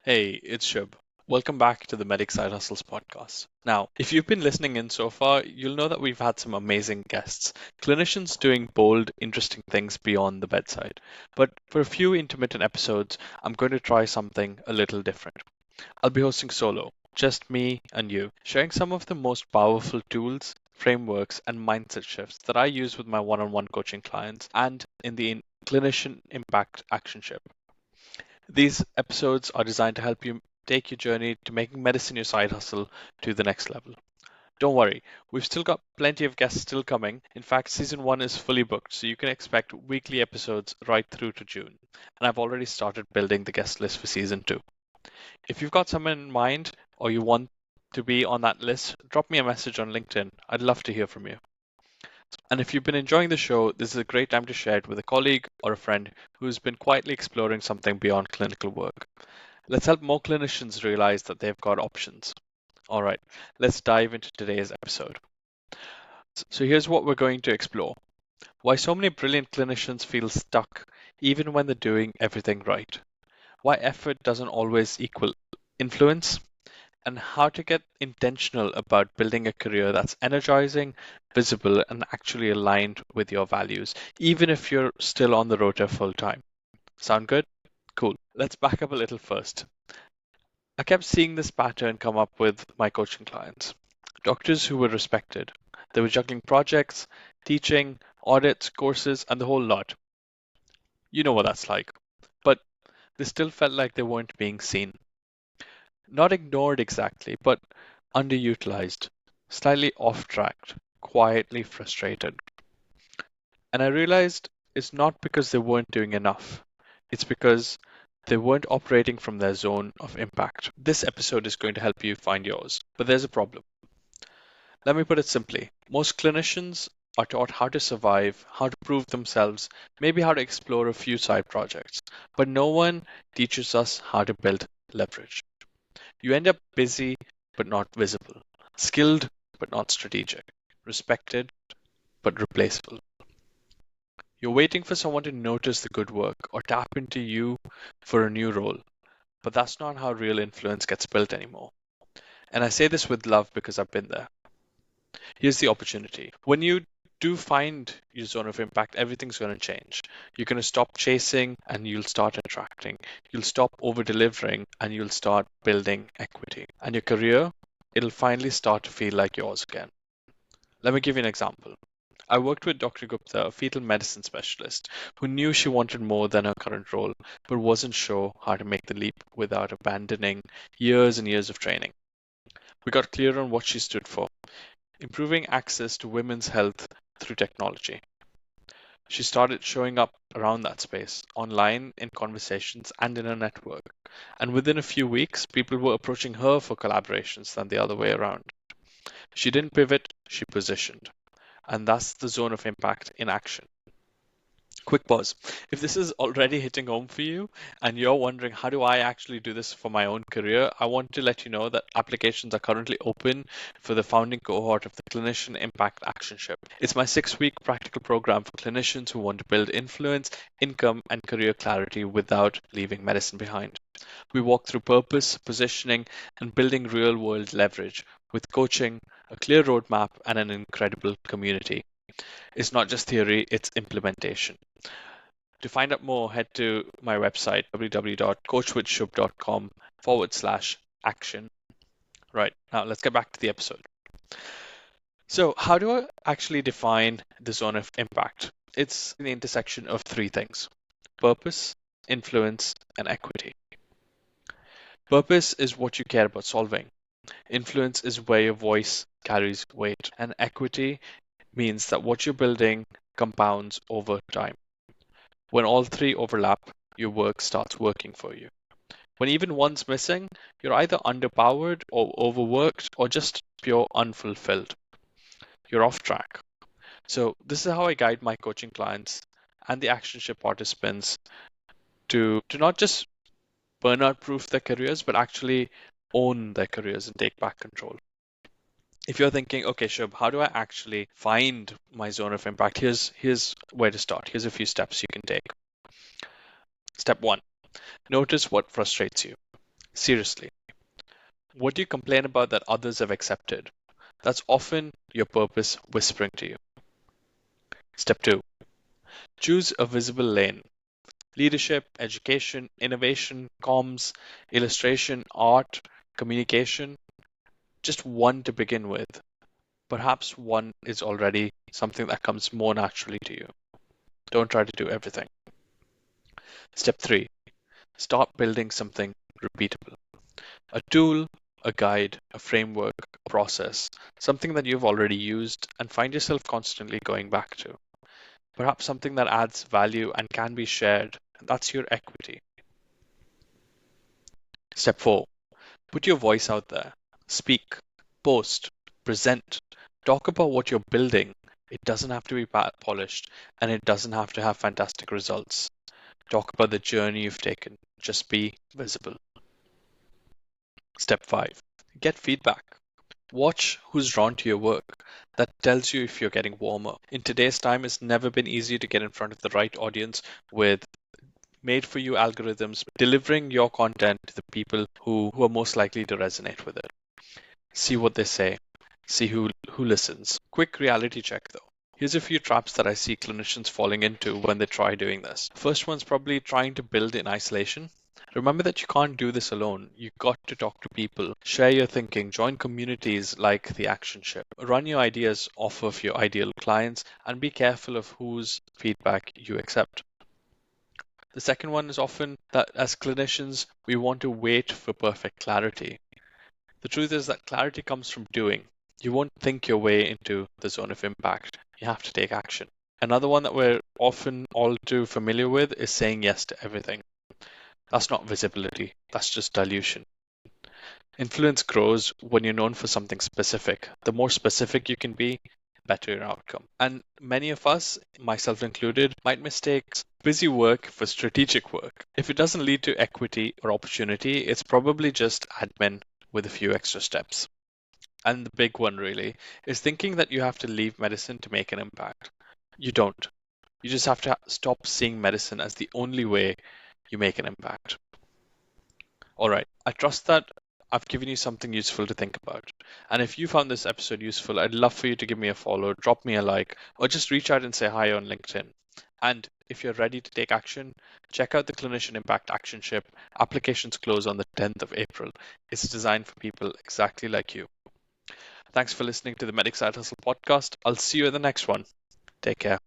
Hey, it's Shub. Welcome back to the Medicside Hustles podcast. Now, if you've been listening in so far, you'll know that we've had some amazing guests, clinicians doing bold, interesting things beyond the bedside. But for a few intermittent episodes, I'm going to try something a little different. I'll be hosting solo, just me and you, sharing some of the most powerful tools, frameworks, and mindset shifts that I use with my one on one coaching clients and in the Clinician Impact Actionship. These episodes are designed to help you take your journey to making medicine your side hustle to the next level. Don't worry, we've still got plenty of guests still coming. In fact, season 1 is fully booked, so you can expect weekly episodes right through to June. And I've already started building the guest list for season 2. If you've got someone in mind or you want to be on that list, drop me a message on LinkedIn. I'd love to hear from you. And if you've been enjoying the show, this is a great time to share it with a colleague or a friend who's been quietly exploring something beyond clinical work. Let's help more clinicians realize that they've got options. All right, let's dive into today's episode. So, here's what we're going to explore: why so many brilliant clinicians feel stuck even when they're doing everything right, why effort doesn't always equal influence, and how to get intentional about building a career that's energizing, visible, and actually aligned with your values, even if you're still on the rota full time. Sound good? Cool. Let's back up a little first. I kept seeing this pattern come up with my coaching clients. Doctors who were respected. They were juggling projects, teaching, audits, courses, and the whole lot. You know what that's like. But they still felt like they weren't being seen. Not ignored exactly, but underutilized, slightly off track, quietly frustrated. And I realized it's not because they weren't doing enough, it's because they weren't operating from their zone of impact. This episode is going to help you find yours, but there's a problem. Let me put it simply: most clinicians are taught how to survive, how to prove themselves, maybe how to explore a few side projects, but no one teaches us how to build leverage. You end up busy but not visible, skilled but not strategic, respected but replaceable. You're waiting for someone to notice the good work or tap into you for a new role, but that's not how real influence gets built anymore. And I say this with love because I've been there. Here's the opportunity. When you do find your zone of impact, everything's going to change. You're going to stop chasing and you'll start attracting. You'll stop over delivering and you'll start building equity. And your career, it'll finally start to feel like yours again. Let me give you an example. I worked with Dr. Gupta, a fetal medicine specialist, who knew she wanted more than her current role, but wasn't sure how to make the leap without abandoning years and years of training. We got clear on what she stood for: improving access to women's health through technology. She started showing up around that space, online, in conversations, and in her network. And within a few weeks, people were approaching her for collaborations than the other way around. She didn't pivot, she positioned. And that's the zone of impact in action. Quick pause. If this is already hitting home for you and you're wondering, how do I actually do this for my own career? I want to let you know that applications are currently open for the founding cohort of the Clinician Impact Actionship. It's my 6-week practical program for clinicians who want to build influence, income, and career clarity without leaving medicine behind. We walk through purpose, positioning, and building real world leverage with coaching, a clear roadmap, and an incredible community. It's not just theory, it's implementation. To find out more, head to my website, www.coachwithshub.com/action. Right, now let's get back to the episode. So, how do I actually define the zone of impact? It's the intersection of three things: purpose, influence, and equity. Purpose is what you care about solving. Influence is where your voice carries weight. And equity means that what you're building compounds over time. When all three overlap, your work starts working for you. When even one's missing, you're either underpowered or overworked or just pure unfulfilled. You're off track. So, this is how I guide my coaching clients and the actionship participants to not just burnout proof their careers, but actually own their careers and take back control. If you're thinking, okay, Shub, how do I actually find my zone of impact? Here's where to start. Here's a few steps you can take. Step 1: notice what frustrates you. Seriously, what do you complain about that others have accepted? That's often your purpose whispering to you. Step 2. Choose a visible lane. Leadership, education, innovation, comms, illustration, art, communication. Just one to begin with. Perhaps one is already something that comes more naturally to you. Don't try to do everything. Step 3. Start building something repeatable. A tool, a guide, a framework, a process, something that you've already used and find yourself constantly going back to. Perhaps something that adds value and can be shared. That's your equity. Step 4. Put your voice out there. Speak, post, present, talk about what you're building. It doesn't have to be polished and it doesn't have to have fantastic results. Talk about the journey you've taken. Just be visible. Step 5. Get feedback. Watch who's drawn to your work. That tells you if you're getting warmer. In today's time, it's never been easier to get in front of the right audience with made for you algorithms, delivering your content to the people who are most likely to resonate with it. See what they say, see who listens. Quick reality check though. Here's a few traps that I see clinicians falling into when they try doing this. First one's probably trying to build in isolation. Remember that you can't do this alone. You've got to talk to people, share your thinking, join communities like the Actionship, run your ideas off of your ideal clients, and be careful of whose feedback you accept. The second one is often that as clinicians, we want to wait for perfect clarity. The truth is that clarity comes from doing. You won't think your way into the zone of impact. You have to take action. Another one that we're often all too familiar with is saying yes to everything. That's not visibility, that's just dilution. Influence grows when you're known for something specific. The more specific you can be, better your outcome. And many of us, myself included, might mistake busy work for strategic work. If it doesn't lead to equity or opportunity, it's probably just admin with a few extra steps. And the big one really is thinking that you have to leave medicine to make an impact. You don't. You just have to stop seeing medicine as the only way you make an impact. All right. I trust that I've given you something useful to think about. And if you found this episode useful, I'd love for you to give me a follow, drop me a like, or just reach out and say hi on LinkedIn. And if you're ready to take action, check out the Clinician Impact Actionship. Applications close on the 10th of April. It's designed for people exactly like you. Thanks for listening to the Medicside Hustle podcast. I'll see you in the next one. Take care.